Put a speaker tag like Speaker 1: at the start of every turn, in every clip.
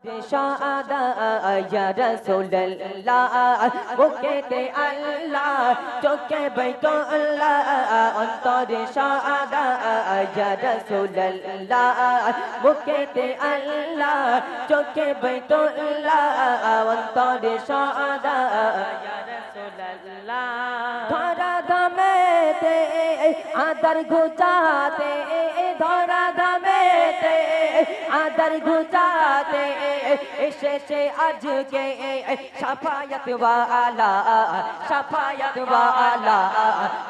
Speaker 1: শাহাদা ইয়া রাসূলুল্লাহ বুকেতে আল্লাহ চোখে বাইতুল্লাহ অন্তরে শাহাদা ইয়া রাসূলুল্লাহ বুকেতে আল্লাহ চোখে বাইতুল্লাহ অন্তরে শাহাদা ইয়া রাসূলুল্লাহ ধরা ধামেতে আদর গুজাতে ধরা ধামেতে আদর গুজাতে এসেছে আজকে শাফায়াত ওয়ালা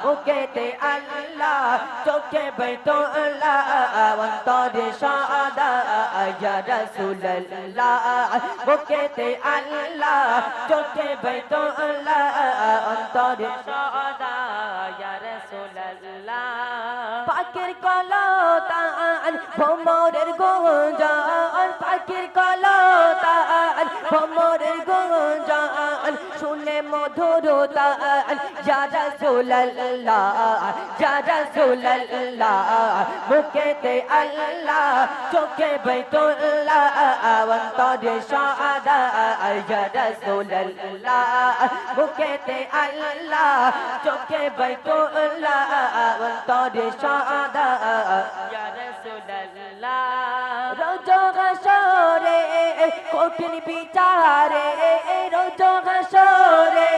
Speaker 1: বুকেতে আল্লাহ চোখে বাইতুল্লাহ অন্তরে শাহাদা ইয়া রাসূলুল্লাহ বুকেতে আল্লাহ চোখে বাইতুল্লাহ অন্তরে শাহাদা ইয়া রাসূলুল্লাহ পাখির কলতান ভোমরের গুঞ্জন পাখির কলতান ভোমরের গুঞ্জন শুনে মধুরতান ইয়া রাসূলুল্লাহ বুকেতে আল্লাহ চোখে বাইতুল্লাহ অন্তরে শাহাদা ইয়া রাসূলুল্লাহ বুকেতে আল্লাহ চোখে বাইতুল্লাহ অন্তরে শাহাদা ইয়া রাসূলুল্লাহ রোজ হাসরে কঠিন বিচারে রোজ হাসরে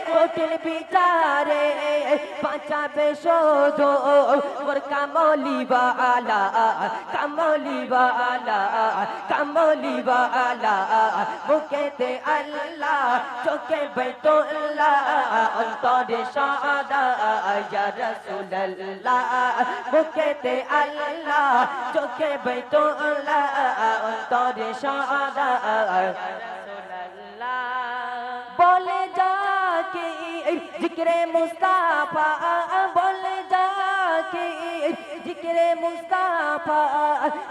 Speaker 1: কঠিন বিচারে বাঁচাবে শুধু মোর কামলিওয়ালা বুকেতে আল্লাহ চোখে বাইতুল্লাহ অন্তরে শাহাদা ইয়া রাসূলুল্লাহ বুকেতে আল্লাহ চোখে বাইতুল্লাহ অন্তরে শাহাদা বলে যাকে জিক্রে মুস্তাফা বলে যাকে জিক্রে মুস্তাফা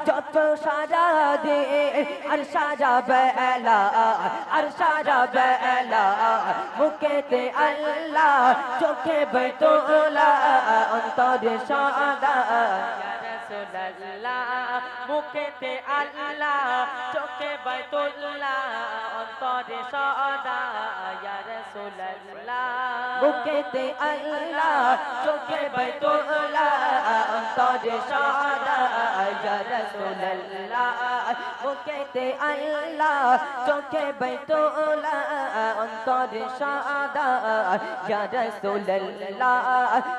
Speaker 1: যত সারা দে আর সারা বেলা বুকেতে আল্লাহ চোখে বাইতুল্লাহ অন্তরে শাহাদা বুকেতে আল্লাহ চোখে বাইতুল্লাহ অন্তরে শাহাদা ইয়া রাসূলুল্লাহ বুকেতে আল্লাহ চোখে বাইতুল্লাহ অন্তরে শাহাদা ইয়া রাসূলুল্লাহ বুকেতে আল্লাহ চোখে বাইতুল্লাহ অন্তরে শাহাদা ইয়া রাসূলুল্লাহ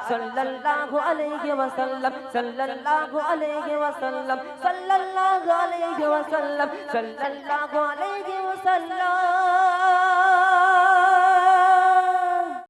Speaker 1: সাল্লাল্লাহু আলাইহি ওয়াসাল্লাম সাল্লাল্লাহু আলাইহি ওয়াসাল্লাম সাল্লাল্লাহু আলাইহি ওয়াসাল্লাম সাল্লাল্লাহু আলাইহি ওয়াসাল্লাম